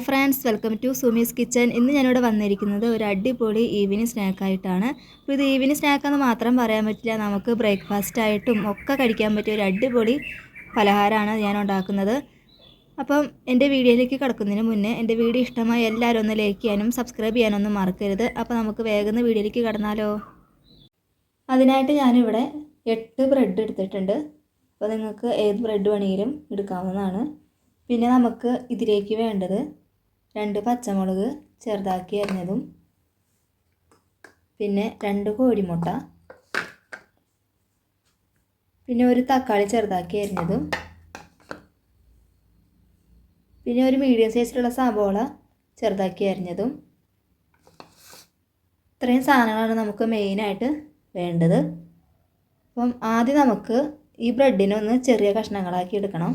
Hi friends, welcome to Sumi's kitchen. ഇന്ന് ഞാനിവിടെ വന്നിരിക്കുന്നത് ഒരു അടിപൊളി ഈവനിങ് സ്നാക്കായിട്ടാണ്. അപ്പോൾ ഇത് ഈവനിങ് സ്നാക്കെന്ന് മാത്രം പറയാൻ പറ്റില്ല, നമുക്ക് ബ്രേക്ക്ഫാസ്റ്റ് ആയിട്ടും ഒക്കെ കഴിക്കാൻ പറ്റിയ ഒരു അടിപൊളി പലഹാരമാണ് ഞാൻ ഉണ്ടാക്കുന്നത്. അപ്പം എൻ്റെ വീഡിയോയിലേക്ക് കിടക്കുന്നതിന് മുന്നേ എൻ്റെ വീഡിയോ ഇഷ്ടമായി എല്ലാവരും ഒന്ന് ലൈക്ക് ചെയ്യാനും സബ്സ്ക്രൈബ് ചെയ്യാനൊന്നും മറക്കരുത്. അപ്പോൾ നമുക്ക് വേഗം വീഡിയോയിലേക്ക് കടന്നാലോ. അതിനായിട്ട് ഞാനിവിടെ 8 ബ്രെഡ് എടുത്തിട്ടുണ്ട്. അപ്പോൾ നിങ്ങൾക്ക് ഏത് ബ്രെഡ് വേണമെങ്കിലും എടുക്കാവുന്നതാണ്. പിന്നെ നമുക്ക് ഇതിലേക്ക് വേണ്ടത് 2 പച്ചമുളക് ചെറുതാക്കി അരിഞ്ഞതും, പിന്നെ 2 കോഴിമുട്ട, പിന്നെ ഒരു തക്കാളി ചെറുതാക്കി അരിഞ്ഞതും, പിന്നെ ഒരു മീഡിയം സൈസിലുള്ള സവോള ചെറുതാക്കി അരിഞ്ഞതും. ഇത്രയും സാധനങ്ങളാണ് നമുക്ക് മെയിനായിട്ട് വേണ്ടത്. അപ്പം ആദ്യം നമുക്ക് ഈ ബ്രെഡിനെ ഒന്ന് ചെറിയ കഷ്ണങ്ങളാക്കി എടുക്കണം.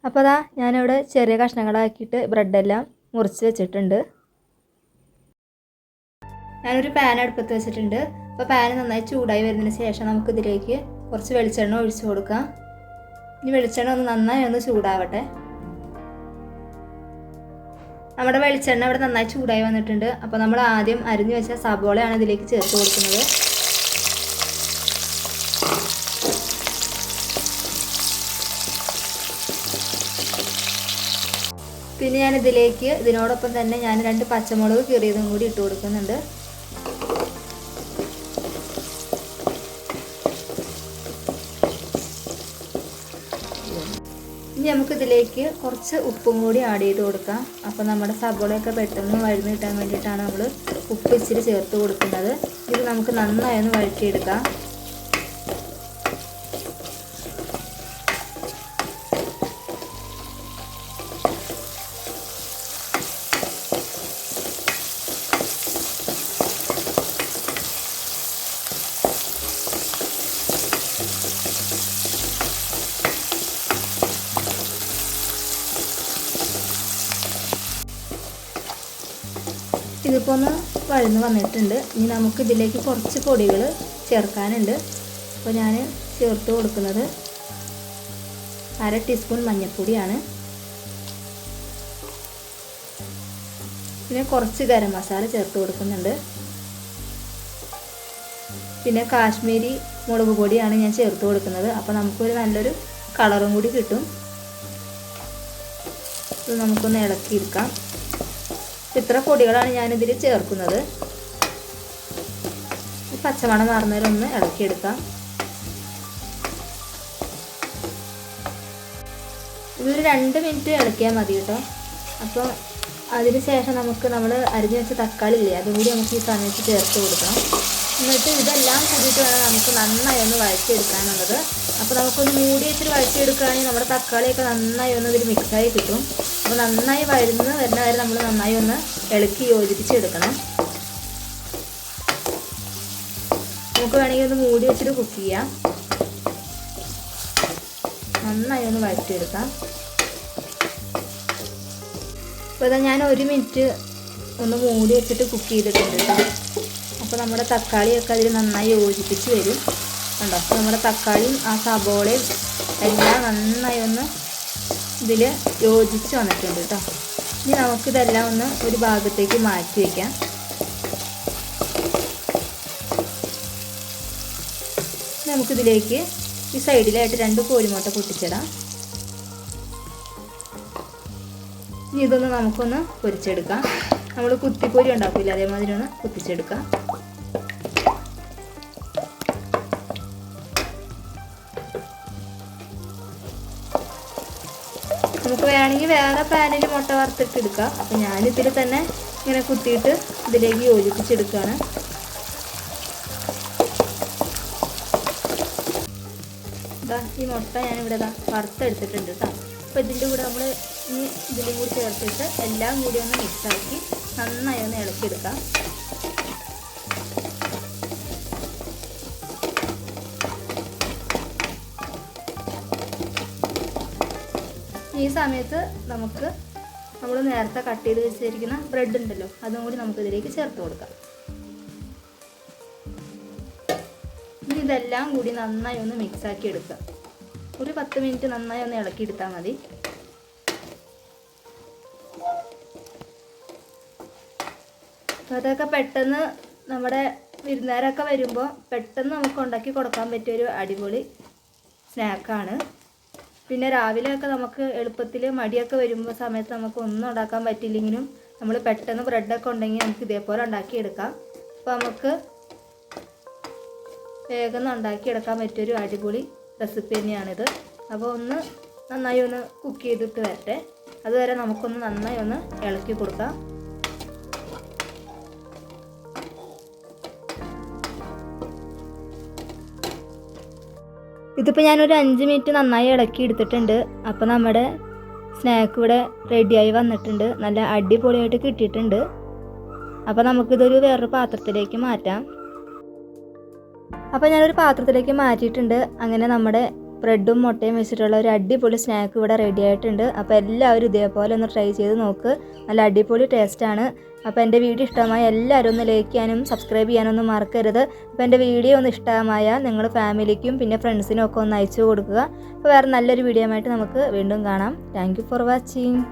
അപ്പോൾ അതാ ഞാനിവിടെ ചെറിയ കഷ്ണങ്ങളാക്കിയിട്ട് ബ്രെഡെല്ലാം മുറിച്ച് വെച്ചിട്ടുണ്ട്. ഞാനൊരു പാൻ അടുപ്പത്ത് വെച്ചിട്ടുണ്ട്. അപ്പോൾ പാൻ നന്നായി ചൂടായി വരുന്നതിന് ശേഷം നമുക്കിതിലേക്ക് കുറച്ച് വെളിച്ചെണ്ണ ഒഴിച്ചു കൊടുക്കാം. ഇനി വെളിച്ചെണ്ണ നന്നായി ഒന്ന് ചൂടാവട്ടെ. നമ്മുടെ വെളിച്ചെണ്ണ ഇവിടെ നന്നായി ചൂടായി വന്നിട്ടുണ്ട്. അപ്പോൾ നമ്മൾ ആദ്യം അരിഞ്ഞു വെച്ച സവോളയാണ് ഇതിലേക്ക് ചേർത്ത് കൊടുക്കുന്നത്. പിന്നെ ഞാനിതിലേക്ക് ഇതിനോടൊപ്പം തന്നെ ഞാൻ 2 പച്ചമുളക് കീറിയതും കൂടി ഇട്ട് കൊടുക്കുന്നുണ്ട്. ഇനി നമുക്കിതിലേക്ക് കുറച്ച് ഉപ്പും കൂടി ആഡ് ചെയ്ത് കൊടുക്കാം. അപ്പോൾ നമ്മുടെ സവോളയൊക്കെ പെട്ടെന്ന് വഴന്ന് കിട്ടാൻ വേണ്ടിയിട്ടാണ് നമ്മൾ ഉപ്പ് ഇച്ചിരി ചേർത്ത് കൊടുക്കുന്നത്. ഇത് നമുക്ക് നന്നായി ഒന്ന് വഴറ്റിയെടുക്കാം. ഇതിപ്പോൾ ഒന്ന് വഴന്ന് വന്നിട്ടുണ്ട്. ഇനി നമുക്കിതിലേക്ക് കുറച്ച് പൊടികൾ ചേർക്കാനുണ്ട്. അപ്പോൾ ഞാൻ ചേർത്ത് കൊടുക്കുന്നത് 1/2 ടീസ്പൂൺ മഞ്ഞൾപ്പൊടിയാണ്. പിന്നെ കുറച്ച് ഗരം മസാല ചേർത്ത് കൊടുക്കുന്നുണ്ട്. പിന്നെ കാശ്മീരി മുളക് പൊടിയാണ് ഞാൻ ചേർത്ത് കൊടുക്കുന്നത്. അപ്പോൾ നമുക്കൊരു നല്ലൊരു കളറും കൂടി കിട്ടും. ഇത് നമുക്കൊന്ന് ഇളക്കിയെടുക്കാം. ഇത്ര പൊടികളാണ് ഞാനിതിൽ ചേർക്കുന്നത്. പച്ചമണം മാറുന്നവരൊന്ന് ഇളക്കിയെടുക്കാം. ഇതൊരു 2 മിനിറ്റ് ഇളക്കിയാൽ മതി കേട്ടോ. അപ്പോൾ അതിന് ശേഷം നമ്മൾ അരിഞ്ഞു വെച്ച തക്കാളി ഇല്ലേ, അതും കൂടി നമുക്ക് ഈ സമയത്ത് ചേർത്ത് കൊടുക്കാം. എന്നിട്ട് ഇതെല്ലാം കൂടിയിട്ട് വേണം നമുക്ക് നന്നായി ഒന്ന് വഴറ്റിയെടുക്കാനുള്ളത്. അപ്പോൾ നമുക്കൊന്ന് മൂടി വെച്ചിട്ട് വഴറ്റിയെടുക്കുകയാണെങ്കിൽ നമ്മുടെ തക്കാളിയൊക്കെ നന്നായി ഒന്ന് ഇതിൽ മിക്സായി കിട്ടും. അപ്പോൾ നന്നായി വരുന്ന വരെ നമ്മൾ നന്നായി ഒന്ന് ഇളക്കി യോജിപ്പിച്ചെടുക്കണം. നമുക്ക് വേണമെങ്കിൽ ഒന്ന് മൂടി വെച്ചിട്ട് കുക്ക് ചെയ്യാം. നന്നായി ഒന്ന് വഴറ്റിയെടുക്കാം. അപ്പോൾ ഇതാ ഞാൻ 1 മിനിറ്റ് ഒന്ന് മൂടി വെച്ചിട്ട് കുക്ക് ചെയ്തിട്ടുണ്ട് കേട്ടോ. അപ്പോൾ നമ്മുടെ തക്കാളിയൊക്കെ അതിൽ നന്നായി യോജിപ്പിച്ച് വരും കണ്ടോ. അപ്പോൾ നമ്മുടെ തക്കാളിയും ആ സവോളയും എല്ലാം നന്നായി ഒന്ന് ഇതിൽ യോജിച്ച് വന്നിട്ടുണ്ട് കേട്ടോ. ഇനി നമുക്കിതെല്ലാം ഒന്ന് ഒരു ഭാഗത്തേക്ക് മാറ്റി വയ്ക്കാം. നമുക്കിതിലേക്ക് ഈ സൈഡിലായിട്ട് 2 കോഴിമുട്ട പൊട്ടിച്ചിടാം. ഇനി ഇതൊന്ന് നമുക്കൊന്ന് പൊരിച്ചെടുക്കാം. നമ്മൾ കുത്തിപ്പൊരി ഉണ്ടാക്കില്ല, അതേമാതിരി ഒന്ന് കുത്തിച്ചെടുക്കാം. നമുക്ക് വേണമെങ്കിൽ വേറെ പാനിൽ മുട്ട വറുത്തിട്ട് എടുക്കാം. അപ്പം ഞാനിതിൽ തന്നെ ഇങ്ങനെ കുത്തിയിട്ട് ഇതിലേക്ക് യോജിപ്പിച്ചെടുക്കുകയാണ്. ഈ മുട്ട ഞാനിവിടെ വറുത്തെടുത്തിട്ടുണ്ട് കേട്ടോ. അപ്പോൾ ഇതിൻ്റെ കൂടെ നമ്മൾ ഇനി ഇതിലും കൂടി ചേർത്തിട്ട് എല്ലാം കൂടി ഒന്ന് മിക്സാക്കി നന്നായി ഒന്ന് ഇളക്കിയെടുക്കാം. ഈ സമയത്ത് നമ്മൾ നേരത്തെ കട്ട് ചെയ്ത് വെച്ചിരിക്കുന്ന ബ്രെഡ് ഉണ്ടല്ലോ, അതും കൂടി നമുക്കിതിലേക്ക് ചേർത്ത് കൊടുക്കാം. ഇനി ഇതെല്ലാം കൂടി നന്നായി ഒന്ന് മിക്സാക്കി എടുക്കുക. ഒരു 10 മിനിറ്റ് നന്നായി ഒന്ന് ഇളക്കിയെടുത്താൽ മതി. അതൊക്കെ പെട്ടെന്ന് നമ്മുടെ വിരുന്നുകാരൊക്കെ വരുമ്പോൾ പെട്ടെന്ന് നമുക്ക് ഉണ്ടാക്കി കൊടുക്കാൻ പറ്റിയൊരു അടിപൊളി സ്നാക്കാണ്. പിന്നെ രാവിലെയൊക്കെ നമുക്ക് എളുപ്പത്തിൽ മടിയൊക്കെ വരുമ്പോൾ സമയത്ത് നമുക്ക് ഒന്നും ഉണ്ടാക്കാൻ പറ്റില്ലെങ്കിലും നമ്മൾ പെട്ടെന്ന് ബ്രെഡൊക്കെ ഉണ്ടെങ്കിൽ നമുക്ക് ഇതേപോലെ ഉണ്ടാക്കിയെടുക്കാം. അപ്പോൾ നമുക്ക് വേഗം ഉണ്ടാക്കിയെടുക്കാൻ പറ്റിയൊരു അടിപൊളി റെസിപ്പി തന്നെയാണിത്. അപ്പോൾ ഒന്ന് നന്നായി ഒന്ന് കുക്ക് ചെയ്തിട്ട് വരട്ടെ. അതുവരെ നമുക്കൊന്ന് നന്നായി ഒന്ന് ഇളക്കി കൊടുക്കാം. ഇതിപ്പോൾ ഞാനൊരു 5 മിനിറ്റ് നന്നായി ഇളക്കി എടുത്തിട്ടുണ്ട്. അപ്പോൾ നമ്മുടെ സ്നാക്ക് ഇവിടെ റെഡിയായി വന്നിട്ടുണ്ട്. നല്ല അടിപൊളിയായിട്ട് കിട്ടിയിട്ടുണ്ട്. അപ്പോൾ നമുക്കിതൊരു വേറൊരു പാത്രത്തിലേക്ക് മാറ്റാം. അപ്പോൾ ഞാനൊരു പാത്രത്തിലേക്ക് മാറ്റിയിട്ടുണ്ട്. അങ്ങനെ നമ്മുടെ ബ്രെഡും മുട്ടയും വെച്ചിട്ടുള്ള ഒരു അടിപൊളി സ്നാക്ക് ഇവിടെ റെഡി ആയിട്ടുണ്ട്. അപ്പോൾ എല്ലാവരും ഇതേപോലെ ഒന്ന് ട്രൈ ചെയ്ത് നോക്ക്. നല്ല അടിപൊളി ടേസ്റ്റാണ്. അപ്പോൾ എൻ്റെ വീഡിയോ ഇഷ്ടമായ എല്ലാവരും ഒന്ന് ലൈക്ക് ചെയ്യാനും സബ്സ്ക്രൈബ് ചെയ്യാനൊന്നും മറക്കരുത്. അപ്പോൾ എൻ്റെ വീഡിയോ ഒന്ന് ഇഷ്ടമായാൽ നിങ്ങൾ ഫാമിലിക്കും പിന്നെ ഫ്രണ്ട്സിനും ഒക്കെ ഒന്ന് അയച്ചു കൊടുക്കുക. അപ്പോൾ വേറെ നല്ലൊരു വീഡിയോ ആയിട്ട് നമുക്ക് വീണ്ടും കാണാം. Thank you for watching.